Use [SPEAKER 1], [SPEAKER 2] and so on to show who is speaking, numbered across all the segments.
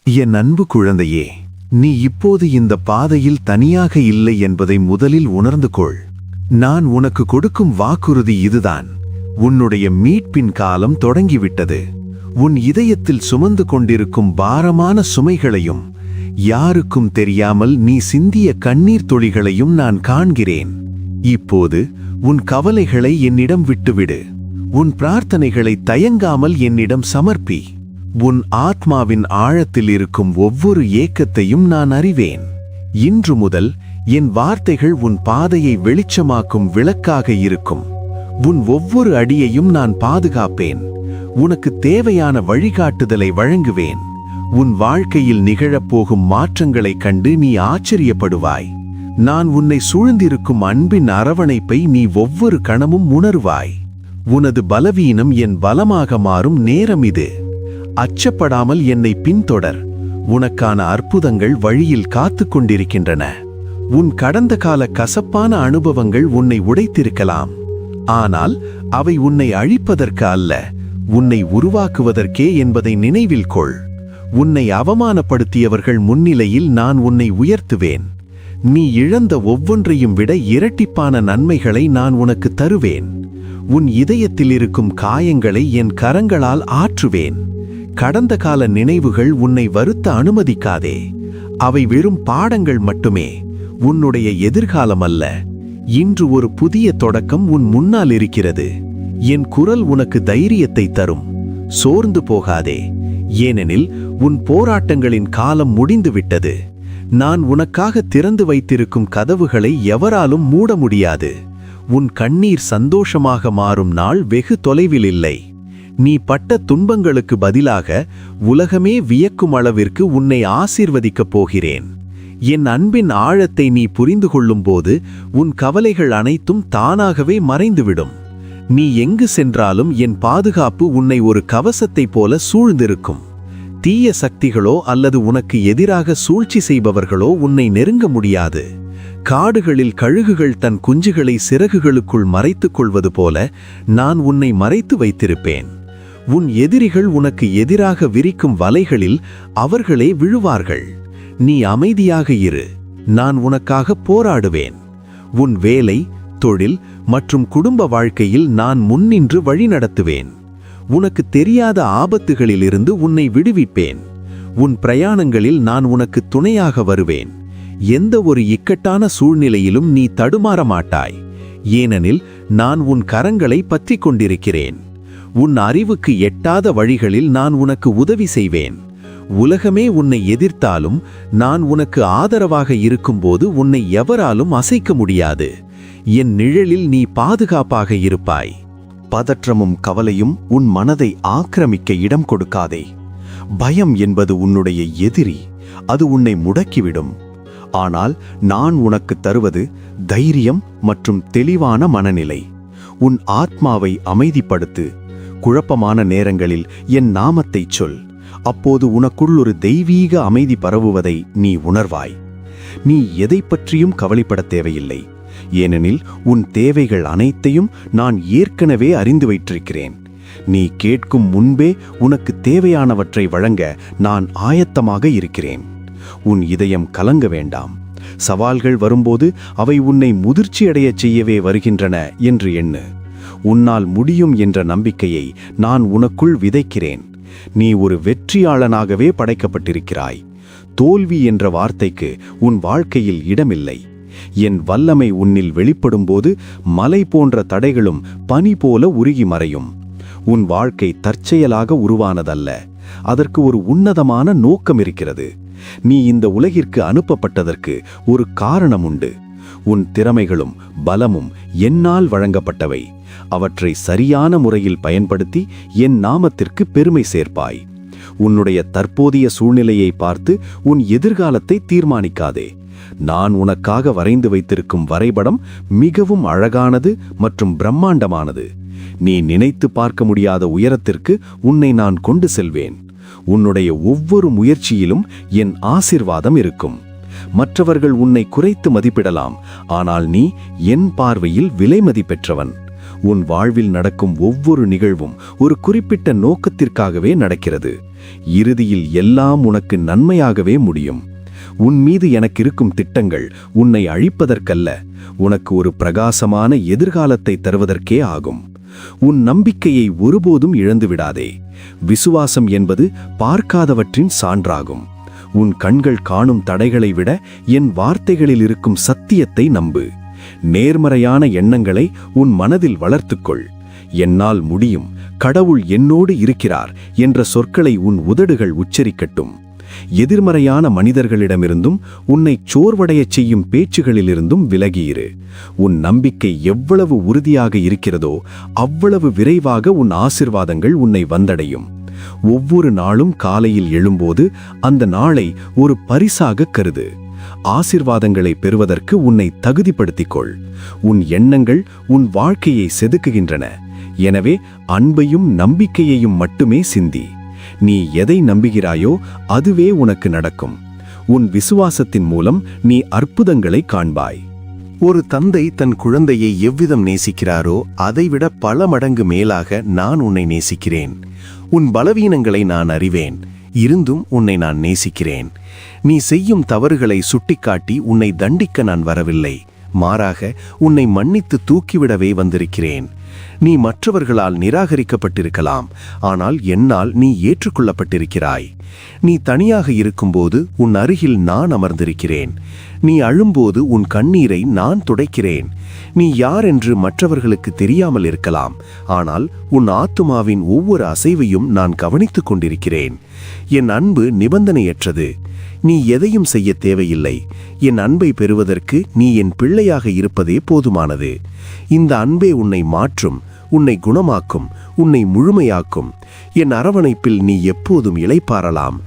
[SPEAKER 1] என் அன்பு குழந்தையே, நீ இப்போது இந்த பாதையில் தனியாக இல்லை என்பதை முதலில் உணர்ந்து கொள். நான் உனக்கு கொடுக்கும் வாக்குறுதி இதுதான். உன்னுடைய மீட்பின் காலம் தொடங்கிவிட்டது. உன் இதயத்தில் சுமந்து கொண்டிருக்கும் பாரமான சுமைகளையும் யாருக்கும் தெரியாமல் நீ சிந்திய கண்ணீர் துளிகளையும் நான் காண்கிறேன். இப்போது உன் கவலைகளை என்னிடம் விட்டுவிடு. உன் பிரார்த்தனைகளை தயங்காமல் என்னிடம் சமர்ப்பி. உன் ஆத்மாவின் ஆழத்தில் இருக்கும் ஒவ்வொரு ஏக்கத்தையும் நான் அறிவேன். இன்று முதல் என் வார்த்தைகள் உன் பாதையை வெளிச்சமாக்கும் விளக்காக இருக்கும். உன் ஒவ்வொரு அடியையும் நான் பாதுகாப்பேன். உனக்கு தேவையான வழிகாட்டுதலை வழங்குவேன். உன் வாழ்க்கையில் நிகழப்போகும் மாற்றங்களைக் கண்டு நீ ஆச்சரியப்படுவாய். நான் உன்னை சூழ்ந்திருக்கும் அன்பின் அரவணைப்பை நீ ஒவ்வொரு கணமும் உணர்வாய். உனது பலவீனம் என் பலமாக மாறும் நேரம் இது. அச்சப்படாமல் என்னை பின்தொடர். உனக்கான அற்புதங்கள் வழியில் காத்து கொண்டிருக்கின்றன. உன் கடந்த கால கசப்பான அனுபவங்கள் உன்னை உடைத்திருக்கலாம். ஆனால் அவை உன்னை அழிப்பதற்கு அல்ல, உன்னை உருவாக்குவதற்கே என்பதை நினைவில் கொள். உன்னை அவமானப்படுத்தியவர்கள் முன்னிலையில் நான் உன்னை உயர்த்துவேன். நீ இழந்த ஒவ்வொன்றையும் விட இரட்டிப்பான நன்மைகளை நான் உனக்கு தருவேன். உன் இதயத்தில் இருக்கும் காயங்களை என் கரங்களால் ஆற்றுவேன். கடந்த கால நினைவுகள் உன்னை வருத்த அனுமதிக்காதே. அவை வெறும் பாடங்கள் மட்டுமே, உன்னுடைய எதிர்காலம் அல்ல. இன்று ஒரு புதிய தொடக்கம் உன் முன்னால் இருக்கிறது. என் குரல் உனக்கு தைரியத்தை தரும். சோர்ந்து போகாதே, ஏனெனில் உன் போராட்டங்களின் காலம் முடிந்துவிட்டது. நான் உனக்காக திறந்து வைத்திருக்கும் கதவுகளை எவராலும் மூட முடியாது. உன் கண்ணீர் சந்தோஷமாக மாறும் நாள் வெகு தொலைவில் இல்லை. நீ பட்ட துன்பங்களுக்கு பதிலாக உலகமே வியக்கும் அளவிற்கு உன்னை ஆசீர்வதிக்கப் போகிறேன். என் அன்பின் ஆழத்தை நீ புரிந்து கொள்ளும்போது உன் கவலைகள் அனைத்தும் தானாகவே மறைந்துவிடும். நீ எங்கு சென்றாலும் என் பாதுகாப்பு உன்னை ஒரு கவசத்தைப் போல சூழ்ந்திருக்கும். தீய சக்திகளோ அல்லது உனக்கு எதிராக சூழ்ச்சி செய்பவர்களோ உன்னை நெருங்க முடியாது. காடுகளில் கழுகுகள் தன் குஞ்சுகளை சிறகுகளுக்குள் மறைத்துக் கொள்வது போல நான் உன்னை மறைத்து வைத்திருப்பேன். உன் எதிரிகள் உனக்கு எதிராக விரிக்கும் வலைகளில் அவர்களே விழுவார்கள். நீ அமைதியாக இரு, நான் உனக்காக போராடுவேன். உன் வேலை, தொழில் மற்றும் குடும்ப வாழ்க்கையில் நான் முன்னின்று வழிநடத்துவேன். உனக்கு தெரியாத ஆபத்துகளிலிருந்து உன்னை விடுவிப்பேன். உன் பிரயாணங்களில் நான் உனக்கு துணையாக வருவேன். எந்த ஒரு இக்கட்டான சூழ்நிலையிலும் நீ தடுமாற மாட்டாய், ஏனெனில் நான் உன் கரங்களை பற்றிக் கொண்டிருக்கிறேன். உன் அறிவுக்கு எட்டாத வழிகளில் நான் உனக்கு உதவி செய்வேன். உலகமே உன்னை எதிர்த்தாலும் நான் உனக்கு ஆதரவாக இருக்கும்போது உன்னை எவராலும் அசைக்க முடியாது. என் நிழலில் நீ பாதுகாப்பாக இருப்பாய். பதற்றமும் கவலையும் உன் மனதை ஆக்கிரமிக்க இடம் கொடுக்காதே. பயம் என்பது உன்னுடைய எதிரி, அது உன்னை முடக்கிவிடும். ஆனால் நான் உனக்கு தருவது தைரியம் மற்றும் தெளிவான மனநிலை. உன் ஆத்மாவை அமைதிப்படுத்து. குழப்பமான நேரங்களில் என் நாமத்தைச் சொல். அப்போது உனக்குள் ஒரு தெய்வீக அமைதி பரவுவதை நீ உணர்வாய். நீ எதை பற்றியும் கவலைப்பட தேவையில்லை, ஏனெனில் உன் தேவைகள் அனைத்தையும் நான் ஏற்கனவே அறிந்து வைத்திருக்கிறேன். நீ கேட்கும் முன்பே உனக்கு தேவையானவற்றை வழங்க நான் ஆயத்தமாக இருக்கிறேன். உன் இதயம் கலங்க வேண்டாம். சவால்கள் வரும்போது அவை உன்னை முதிர்ச்சியடையச் செய்யவே வருகின்றன என்று எண்ணு. உன்னால் முடியும் என்ற நம்பிக்கையை நான் உனக்குள் விதைக்கிறேன். நீ ஒரு வெற்றியாளனாகவே படைக்கப்பட்டிருக்கிறாய். தோல்வி என்ற வார்த்தைக்கு உன் வாழ்க்கையில் இடமில்லை. என் வல்லமை உன்னில் வெளிப்படும்போது மலை போன்ற தடைகளும் பனி போல உருகி மறையும். உன் வாழ்க்கை தற்செயலாக உருவானதல்ல, அதற்கு ஒரு உன்னதமான நோக்கம் இருக்கிறது. நீ இந்த உலகிற்கு அனுப்பப்பட்டதற்கு ஒரு காரணம் உண்டு. உன் திறமைகளும் பலமும் என்னால் வழங்கப்பட்டவை. அவற்றை சரியான முறையில் பயன்படுத்தி என் நாமத்திற்கு பெருமை சேர்ப்பாய். உன்னுடைய தற்போதைய சூழ்நிலையை பார்த்து உன் எதிர்காலத்தை தீர்மானிக்காதே. நான் உனக்காக வரைந்து வைத்திருக்கும் வரைபடம் மிகவும் அழகானது மற்றும் பிரம்மாண்டமானது. நீ நினைத்து பார்க்க முடியாத உயரத்திற்கு உன்னை நான் கொண்டு செல்வேன். உன்னுடைய ஒவ்வொரு முயற்சியிலும் என் ஆசீர்வாதம் இருக்கும். மற்றவர்கள் உன்னை குறைத்து மதிப்பிடலாம், ஆனால் நீ என் பார்வையில் விலை மதிப்பெற்றவன்.
[SPEAKER 2] உன் வாழ்வில் நடக்கும் ஒவ்வொரு நிகழ்வும் ஒரு குறிப்பிட்ட நோக்கத்திற்காகவே நடக்கிறது. இறுதியில் எல்லாம் உனக்கு நன்மையாகவே முடியும். உன் மீது எனக்கு இருக்கும் திட்டங்கள் உன்னை அழிப்பதற்கல்ல, உனக்கு ஒரு பிரகாசமான எதிர்காலத்தை தருவதற்கே ஆகும். உன் நம்பிக்கையை ஒருபோதும் இழந்துவிடாதே. விசுவாசம் என்பது பார்க்காதவற்றின் சான்றாகும். உன் கண்கள் காணும் தடைகளை விட என் வார்த்தைகளில் இருக்கும் சத்தியத்தை நம்பு. நேர்மறையான எண்ணங்களை உன் மனதில் வளர்த்துக்கொள். என்னால் முடியும், கடவுள் என்னோடு இருக்கிறார் என்ற சொற்களை உன் உதடுகள் உச்சரிக்கட்டும். எதிர்மறையான மனிதர்களிடமிருந்தும் உன்னை சோர்வடையச் செய்யும் பேச்சுகளிலிருந்தும் விலகியிரு. உன் நம்பிக்கை எவ்வளவு உறுதியாக இருக்கிறதோ அவ்வளவு விரைவாக உன் ஆசிர்வாதங்கள் உன்னை வந்தடையும். ஒவ்வொரு நாளும் காலையில் எழும்போது அந்த நாளை ஒரு பரிசாக கருது. ஆசிர்வாதங்களை பெறுவதற்கு உன்னை தகுதிப்படுத்திக்கொள். உன் எண்ணங்கள் உன் வாழ்க்கையை செதுக்குகின்றன. எனவே அன்பையும் நம்பிக்கையையும் மட்டுமே சிந்தி. நீ எதை நம்புகிறாயோ அதுவே உனக்கு நடக்கும். உன் விசுவாசத்தின் மூலம் நீ அற்புதங்களை காண்பாய்.
[SPEAKER 1] ஒரு தந்தை தன் குழந்தையை எவ்விதம் நேசிக்கிறாரோ அதைவிட பல மடங்கு மேலாக நான் உன்னை நேசிக்கிறேன். உன் பலவீனங்களை நான் அறிவேன், இருந்தும் உன்னை நான் நேசிக்கிறேன். நீ செய்யும் தவறுகளை சுட்டிக்காட்டி உன்னை தண்டிக்க நான் வரவில்லை, மாறாக உன்னை மன்னித்து தூக்கிவிடவே வந்திருக்கிறேன். நீ மற்றவர்களால் நிராகரிக்கப்பட்டிருக்கலாம், ஆனால் என்னால் நீ ஏற்றுக்கொள்ளப்பட்டிருக்கிறாய். நீ தனியாக இருக்கும்போது உன் அருகில் நான் அமர்ந்திருக்கிறேன். நீ அழும்போது உன் கண்ணீரை நான் துடைக்கிறேன். நீ யார் என்று மற்றவர்களுக்கு தெரியாமல் இருக்கலாம், ஆனால் உன் ஆத்துமாவின் ஒவ்வொரு அசைவையும் நான் கவனித்துக் கொண்டிருக்கிறேன். என் அன்பு நிபந்தனையற்றது. நீ எதையும் செய்ய தேவையில்லை. என் அன்பை பெறுவதற்கு நீ என் பிள்ளையாக இருப்பதே போதுமானது. இந்த அன்பே உன்னை மாற்றும், உன்னை குணமாக்கும், உன்னை முழுமையாக்கும். என் அரவணைப்பில் நீ எப்போதும் இளைப்பாறலாம்.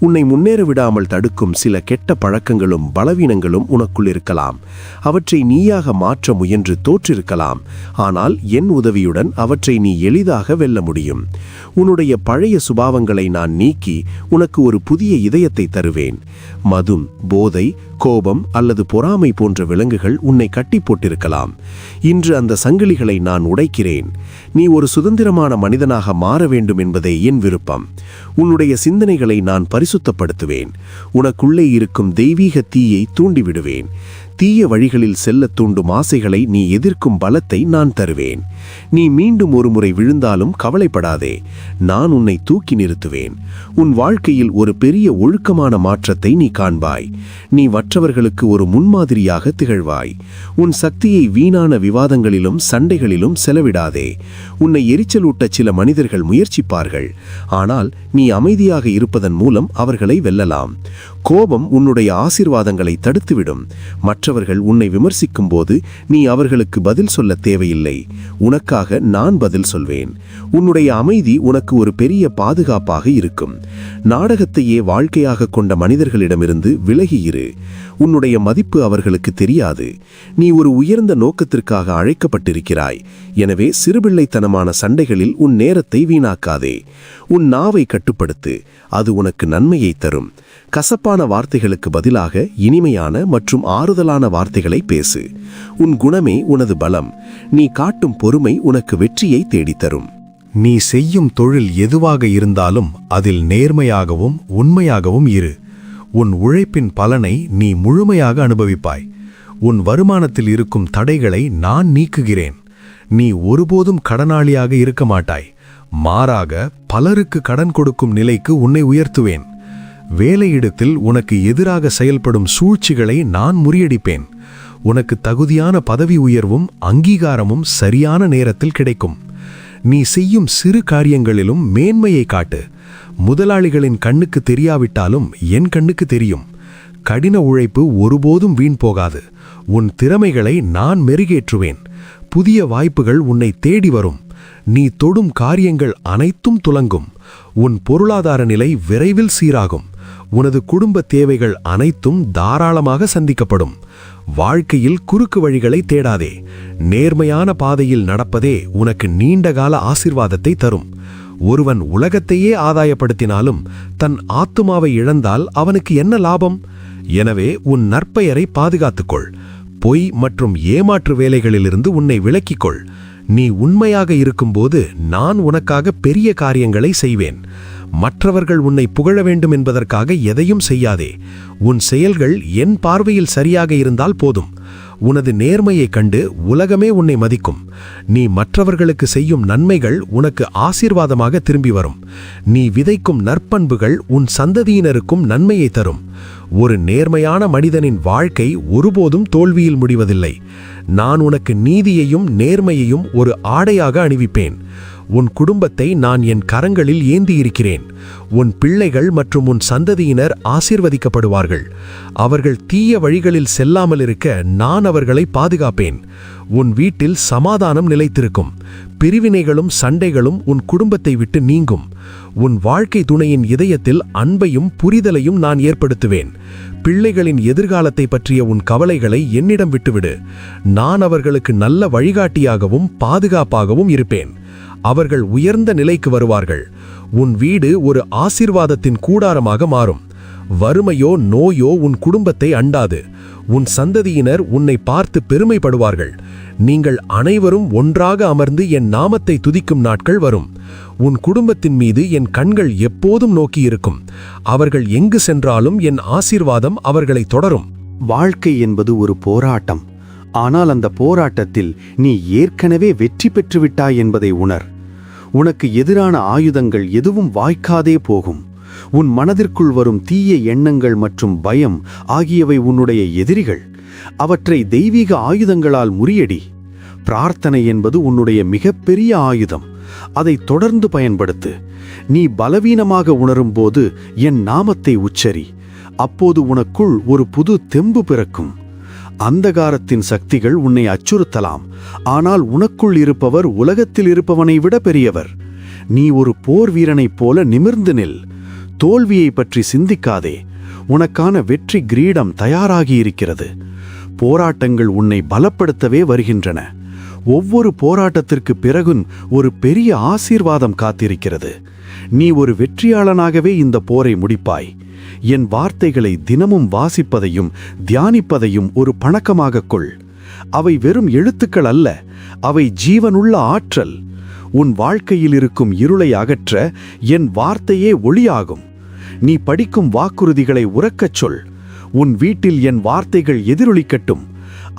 [SPEAKER 1] உன்னை முன்னேற விடாமல் தடுக்கும் சில கெட்ட பழக்கங்களும் பலவீனங்களும் உனக்குள் இருக்கலாம். அவற்றை நீயாக மாற்ற முயன்று தோற்றிருக்கலாம், ஆனால் என் உதவியுடன் அவற்றை நீ எளிதாக வெல்ல முடியும். உன்னுடைய பழைய சுபாவங்களை நான் நீக்கி உனக்கு ஒரு புதிய இதயத்தை தருவேன். மதும், போதை, கோபம் அல்லது பொறாமை போன்ற விலங்குகள் உன்னை கட்டி போட்டிருக்கலாம். இன்று அந்த சங்கிலிகளை நான் உடைக்கிறேன். நீ ஒரு சுதந்திரமான மனிதனாக மாற வேண்டும் என்பதே என் விருப்பம். உன்னுடைய சிந்தனைகளை நான் பரிசுத்தப்படுத்துவேன். உனக்குள்ளே இருக்கும் தெய்வீக தீயை தூண்டிவிடுவேன். தீய வழிகளில் செல்ல தூண்டும் ஆசைகளை நீ எதிர்க்கும் பலத்தை நான் தருவேன். நீ மீண்டும் ஒரு முறை விழுந்தாலும் கவலைப்படாதே, நான் உன்னை தூக்கி நிறுத்துவேன். உன் வாழ்க்கையில் ஒரு பெரிய ஒழுக்கமான மாற்றத்தை நீ காண்பாய். நீ மற்றவர்களுக்கு ஒரு முன்மாதிரியாக திகழ்வாய். உன் சக்தியை வீணான விவாதங்களிலும் சண்டைகளிலும் செலவிடாதே. உன்னை எரிச்சலூட்ட சில மனிதர்கள் முயற்சிப்பார்கள், ஆனால் நீ அமைதியாக இருப்பதன் மூலம் அவர்களை வெல்லலாம். கோபம் உன்னுடைய ஆசீர்வாதங்களை தடுத்துவிடும். மற்றவர்கள் உன்னை விமர்சிக்கும் போது நீ அவர்களுக்கு பதில் சொல்ல தேவையில்லை, உனக்காக நான் பதில் சொல்வேன். உன்னுடைய அமைதி உனக்கு ஒரு பெரிய பாதுகாப்பாக இருக்கும். நாடகத்தையே வாழ்க்கையாக கொண்ட மனிதர்களிடமிருந்து விலகியிரு. உன்னுடைய மதிப்பு அவர்களுக்கு தெரியாது. நீ ஒரு உயர்ந்த நோக்கத்திற்காக அழைக்கப்பட்டிருக்கிறாய். எனவே சிறுபிள்ளைத்தனமான சண்டைகளில் உன் நேரத்தை வீணாக்காதே. உன் நாவை கட்டுப்படுத்து, அது உனக்கு நன்மையை தரும். கசப்பான வார்த்தைகளுக்கு பதிலாக இனிமையான மற்றும் ஆறுதலான வார்த்தைகளை பேசு. உன் குணமே உனது பலம். நீ காட்டும் பொறுமை உனக்கு வெற்றியை தேடித்தரும்.
[SPEAKER 3] நீ செய்யும் தொழில் எதுவாக இருந்தாலும் அதில் நேர்மையாகவும் உண்மையாகவும் இரு. உன் உழைப்பின் பலனை நீ முழுமையாக அனுபவிப்பாய். உன் வருமானத்தில் இருக்கும் தடைகளை நான் நீக்குகிறேன். நீ ஒருபோதும் கடனாளியாக இருக்க மாட்டாய். மாறாக பலருக்கு கடன் கொடுக்கும் நிலைக்கு உன்னை உயர்த்துவேன். வேலையிடத்தில் உனக்கு எதிராக செயல்படும் சூழ்ச்சிகளை நான் முறியடிப்பேன். உனக்கு தகுதியான பதவி உயர்வும் அங்கீகாரமும் சரியான நேரத்தில் கிடைக்கும். நீ செய்யும் சிறு காரியங்களிலும் மேன்மையை காட்டு. முதலாளிகளின் கண்ணுக்கு தெரியாவிட்டாலும் என் கண்ணுக்கு தெரியும். கடின உழைப்பு ஒருபோதும் வீண் போகாது. உன் திறமைகளை நான் மெருகேற்றுவேன். புதிய வாய்ப்புகள் உன்னை தேடி வரும். நீ தொடும் காரியங்கள் அனைத்தும் துலங்கும். உன் பொருளாதார நிலை விரைவில் சீராகும். உனது குடும்ப தேவைகள் அனைத்தும் தாராளமாக சந்திக்கப்படும். வாழ்க்கையில் குறுக்கு வழிகளை தேடாதே. நேர்மையான பாதையில் நடப்பதே உனக்கு நீண்டகால ஆசீர்வாதத்தை தரும். ஒருவன் உலகத்தையே ஆதாயப்படுத்தினாலும் தன் ஆத்துமாவை இழந்தால் அவனுக்கு என்ன லாபம்? எனவே உன் நற்பெயரை பாதுகாத்துக்கொள். பொய் மற்றும் ஏமாற்று வேலைகளிலிருந்து உன்னை விலக்கிக்கொள். நீ உண்மையாக இருக்கும்போது நான் உனக்காக பெரிய காரியங்களை செய்வேன். மற்றவர்கள் உன்னை புகழ வேண்டும் என்பதற்காக எதையும் செய்யாதே. உன் செயல்கள் என் பார்வையில் சரியாக இருந்தால் போதும். உனது நேர்மையைக் கண்டு உலகமே உன்னை மதிக்கும். நீ மற்றவர்களுக்கு செய்யும் நன்மைகள் உனக்கு ஆசீர்வாதமாக திரும்பி வரும். நீ விதைக்கும் நற்பண்புகள் உன் சந்ததியினருக்கும் நன்மையை தரும். ஒரு நேர்மையான மனிதனின் வாழ்க்கை ஒருபோதும் தோல்வியில் முடிவதில்லை. நான் உனக்கு நீதியையும் நேர்மையையும் ஒரு ஆடையாக அணிவிப்பேன். உன் குடும்பத்தை நான் என் கரங்களில் ஏந்தியிருக்கிறேன். உன் பிள்ளைகள் மற்றும் உன் சந்ததியினர் ஆசீர்வதிக்கப்படுவார்கள். அவர்கள் தீய வழிகளில் செல்லாமல் இருக்க நான் அவர்களை பாதுகாப்பேன். உன் வீட்டில் சமாதானம் நிலைத்திருக்கும். பிரிவினைகளும் சண்டைகளும் உன் குடும்பத்தை விட்டு நீங்கும். உன் வாழ்க்கை துணையின் இதயத்தில் அன்பையும் புரிதலையும் நான் ஏற்படுத்துவேன். பிள்ளைகளின் எதிர்காலத்தை பற்றிய உன் கவலைகளை என்னிடம் விட்டுவிடு. நான் அவர்களுக்கு நல்ல வழிகாட்டியாகவும் பாதுகாப்பாகவும் இருப்பேன். அவர்கள் உயர்ந்த நிலைக்கு வருவார்கள். உன் வீடு ஒரு ஆசீர்வாதத்தின் கூடாரமாக மாறும். வறுமையோ நோயோ உன் குடும்பத்தை அண்டாது. உன் சந்ததியினர் உன்னை பார்த்து பெருமைப்படுவார்கள். நீங்கள் அனைவரும் ஒன்றாக அமர்ந்து என் நாமத்தை துதிக்கும் நாட்கள் வரும். உன் குடும்பத்தின் மீது என் கண்கள் எப்போதும் நோக்கியிருக்கும். அவர்கள் எங்கு சென்றாலும் என் ஆசீர்வாதம் அவர்களை தொடரும்.
[SPEAKER 1] வாழ்க்கை என்பது ஒரு போராட்டம். ஆனால் அந்த போராட்டத்தில் நீ ஏற்கனவே வெற்றி பெற்றுவிட்டாய் என்பதை உணர். உனக்கு எதிரான ஆயுதங்கள் எதுவும் வாய்க்காதே போகும். உன் மனதிற்குள் வரும் தீய எண்ணங்கள் மற்றும் பயம் ஆகியவை உன்னுடைய எதிரிகள். அவற்றை தெய்வீக ஆயுதங்களால் முறியடி. பிரார்த்தனை என்பது உன்னுடைய மிகப்பெரிய ஆயுதம். அதை தொடர்ந்து பயன்படுத்து. நீ பலவீனமாக உணரும்போது என் நாமத்தை உச்சரி. அப்போது உனக்குள் ஒரு புது தெம்பு பிறக்கும். அந்தகாரத்தின் சக்திகள் உன்னை அச்சுறுத்தலாம். ஆனால் உனக்குள் இருப்பவர் உலகத்தில் இருப்பவனை விட பெரியவர். நீ ஒரு போர் வீரனைப் போல நிமிர்ந்து நில். தோல்வியை பற்றி சிந்திக்காதே. உனக்கான வெற்றி கிரீடம் தயாராகியிருக்கிறது. போராட்டங்கள் உன்னை பலப்படுத்தவே வருகின்றன. ஒவ்வொரு போராட்டத்திற்கு பிறகும் ஒரு பெரிய ஆசீர்வாதம் காத்திருக்கிறது. நீ ஒரு வெற்றியாளனாகவே இந்த போரை முடிப்பாய். என் வார்த்தைகளை தினமும் வாசிப்பதையும் தியானிப்பதையும் ஒரு பழக்கமாகக் கொள். அவை வெறும் எழுத்துக்கள் அல்ல, அவை ஜீவனுள்ள ஆற்றல். உன் வாழ்க்கையில் இருக்கும் இருளை அகற்ற என் வார்த்தையே ஒளியாகும். நீ படிக்கும் வாக்குறுதிகளை உரக்கச் சொல். உன் வீட்டில் என் வார்த்தைகள் எதிரொலிக்கட்டும்.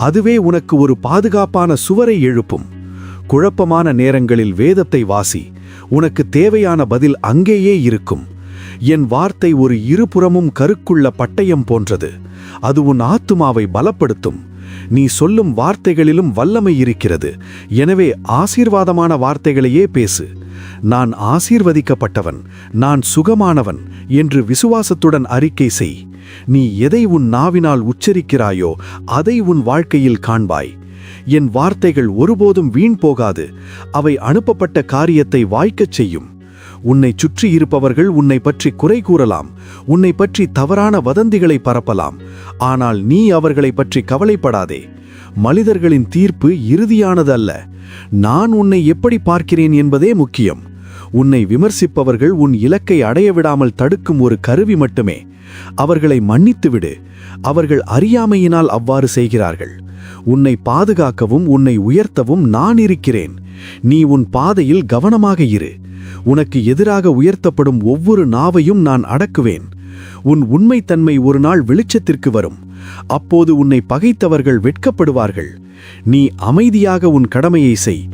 [SPEAKER 1] அதுவே உனக்கு ஒரு பாதுகாப்பான சுவரை எழுப்பும். குழப்பமான நேரங்களில் வேதத்தை வாசி. உனக்கு தேவையான பதில் அங்கேயே இருக்கும். என் வார்த்தை ஒரு இருபுறமும் கருக்குள்ள பட்டயம் போன்றது. அது உன் ஆத்துமாவை பலப்படுத்தும். நீ சொல்லும் வார்த்தைகளிலும் வல்லமை இருக்கிறது. எனவே ஆசீர்வாதமான வார்த்தைகளையே பேசு. நான் ஆசீர்வதிக்கப்பட்டவன், நான் சுகமானவன் என்று விசுவாசத்துடன் அறிக்கை செய். நீ எதை உன் நாவினால் உச்சரிக்கிறாயோ அதை உன் வாழ்க்கையில் காண்பாய். என் வார்த்தைகள் ஒருபோதும் வீண் போகாது. அவை அனுப்பப்பட்ட காரியத்தை வாய்க்கச் செய்யும். உன்னை சுற்றி இருப்பவர்கள் உன்னை பற்றி குறை கூறலாம். உன்னை பற்றி தவறான வதந்திகளை பரப்பலாம். ஆனால் நீ அவர்களை பற்றி கவலைப்படாதே. மனிதர்களின் தீர்ப்பு இறுதியானது அல்ல. நான் உன்னை எப்படி பார்க்கிறேன் என்பதே முக்கியம். உன்னை விமர்சிப்பவர்கள் உன் இலக்கை அடைய விடாமல் தடுக்கும் ஒரு கருவி மட்டுமே. அவர்களை மன்னித்துவிடு. அவர்கள் அறியாமையினால் அவ்வாறு செய்கிறார்கள். உன்னை பாதுகாக்கவும் உன்னை உயர்த்தவும் நான் இருக்கிறேன். நீ உன் பாதையில் கவனமாக இரு. உனக்கு எதிராக உயர்த்தப்படும் ஒவ்வொரு நாவையும் நான் அடக்குவேன். உன் உண்மைத்தன்மை ஒரு நாள் வெளிச்சத்திற்கு வரும். அப்போது உன்னை பகைத்தவர்கள் வெட்கப்படுவார்கள். நீ அமைதியாக உன் கடமையை செய்.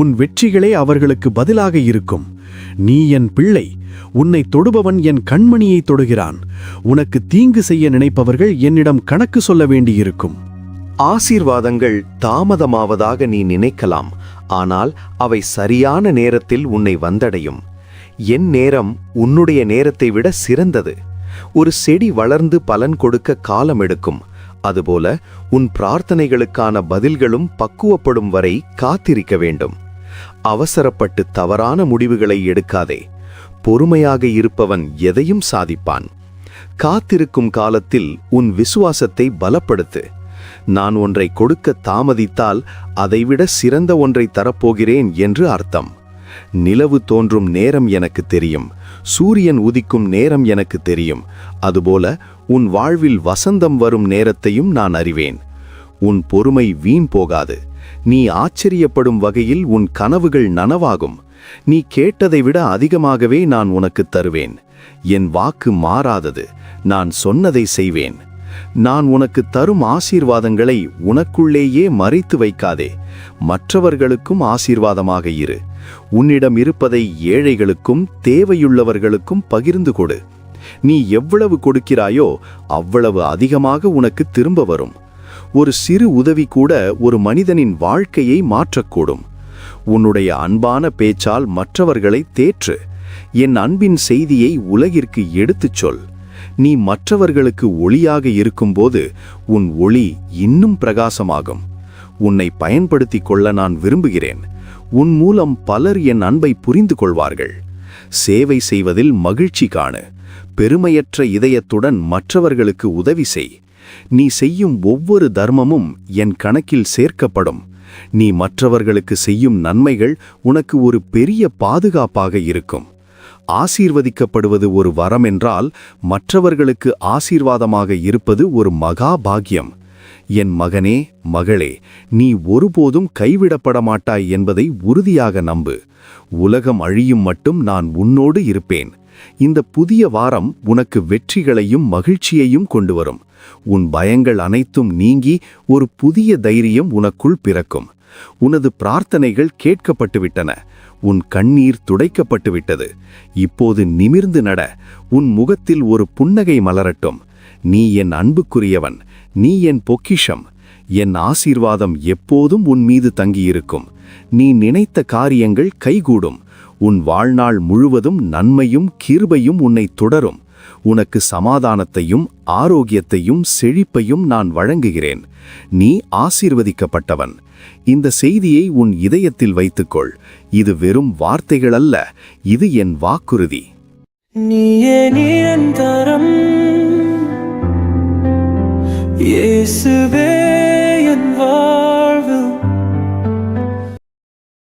[SPEAKER 1] உன் வெற்றிகளே அவர்களுக்கு பதிலாக இருக்கும். நீ என் பிள்ளை. உன்னை தொடுபவன் என் கண்மணியை தொடுகிறான். உனக்கு தீங்கு செய்ய நினைப்பவர்கள் என்னிடம் கணக்கு சொல்ல வேண்டியிருக்கும்.
[SPEAKER 2] ஆசீர்வாதங்கள் தாமதமாவதாக நீ நினைக்கலாம். ஆனால் அவை சரியான நேரத்தில் உன்னை வந்தடையும். என் நேரம் உன்னுடைய நேரத்தை விட சிறந்தது. ஒரு செடி வளர்ந்து பலன் கொடுக்க காலம் எடுக்கும். அதுபோல உன் பிரார்த்தனைகளுக்கான பதில்களும் பக்குவப்படும் வரை காத்திருக்க வேண்டும். அவசரப்பட்டு தவறான முடிவுகளை எடுக்காதே. பொறுமையாக இருப்பவன் எதையும் சாதிப்பான். காத்திருக்கும் காலத்தில் உன் விசுவாசத்தை பலப்படுத்து. நான் ஒன்றை கொடுக்க தாமதித்தால் அதைவிட சிறந்த ஒன்றை தரப்போகிறேன் என்று அர்த்தம். நிலவு தோன்றும் நேரம் எனக்கு தெரியும். சூரியன் உதிக்கும் நேரம் எனக்கு தெரியும். அதுபோல உன் வாழ்வில் வசந்தம் வரும் நேரத்தையும் நான் அறிவேன். உன் பொறுமை வீண் போகாது. நீ ஆச்சரியப்படும் வகையில் உன் கனவுகள் நனவாகும். நீ கேட்டதை விட அதிகமாகவே நான் உனக்குத் தருவேன். என் வாக்கு மாறாதது. நான் சொன்னதை செய்வேன். நான் உனக்கு தரும் ஆசீர்வாதங்களை உனக்குள்ளேயே மறைத்து வைக்காதே. மற்றவர்களுக்கும் ஆசீர்வாதமாக இரு. உன்னிடம் இருப்பதை ஏழைகளுக்கும் தேவையுள்ளவர்களுக்கும் பகிர்ந்து கொடு. நீ எவ்வளவு கொடுக்கிறாயோ அவ்வளவு அதிகமாக உனக்கு திரும்ப வரும். ஒரு சிறு உதவி கூட ஒரு மனிதனின் வாழ்க்கையை மாற்றக்கூடும். உன்னுடைய அன்பான பேச்சால் மற்றவர்களை தேற்று. என் அன்பின் செய்தியை உலகிற்கு எடுத்துச் சொல். நீ மற்றவர்களுக்கு ஒளியாக இருக்கும்போது உன் ஒளி இன்னும் பிரகாசமாகும். உன்னை பயன்படுத்திக் கொள்ள நான் விரும்புகிறேன். உன் மூலம் பலர் என் அன்பை புரிந்து கொள்வார்கள். சேவை செய்வதில் மகிழ்ச்சி காணு. பெருமையற்ற இதயத்துடன் மற்றவர்களுக்கு உதவி செய். நீ செய்யும் ஒவ்வொரு தர்மமும் என் கணக்கில் சேர்க்கப்படும். நீ மற்றவர்களுக்கு செய்யும் நன்மைகள் உனக்கு ஒரு பெரிய பாதுகாப்பாக இருக்கும். ஆசீர்வதிக்கப்படுவது ஒரு வரம் என்றால் மற்றவர்களுக்கு ஆசீர்வாதமாக இருப்பது ஒரு மகா பாக்கியம். என் மகனே, மகளே, நீ ஒருபோதும் கைவிடப்பட மாட்டாய் என்பதை உறுதியாக நம்பு. உலகம் அழியும் மட்டும் நான் உன்னோடு இருப்பேன். இந்த புதிய வாரம் உனக்கு வெற்றிகளையும் மகிழ்ச்சியையும் கொண்டு வரும். உன் பயங்கள் அனைத்தும் நீங்கி ஒரு புதிய தைரியம் உனக்குள் பிறக்கும். உனது பிரார்த்தனைகள் கேட்கப்பட்டுவிட்டன. உன் கண்ணீர் துடைக்கப்பட்டுவிட்டது. இப்போது நிமிர்ந்து நட. உன் முகத்தில் ஒரு புன்னகை மலரட்டும். நீ என் அன்புக்குரியவன். நீ என் பொக்கிஷம். என் ஆசீர்வாதம் எப்போதும் உன் மீது தங்கியிருக்கும். நீ நினைத்த காரியங்கள் கைகூடும். உன் வாழ்நாள் முழுவதும் நன்மையும் கிருபையும் உன்னை தொடரும். உனக்கு சமாதானத்தையும் ஆரோக்கியத்தையும் செழிப்பையும் நான் வழங்குகிறேன். நீ ஆசீர்வதிக்கப்பட்டவன். இந்த செய்தியை உன் இதயத்தில் வைத்துக்கொள். இது வெறும் வார்த்தைகள் அல்ல, இது என் வாக்குறுதி.
[SPEAKER 4] நீயே நிரந்தரம் இயேசுவே.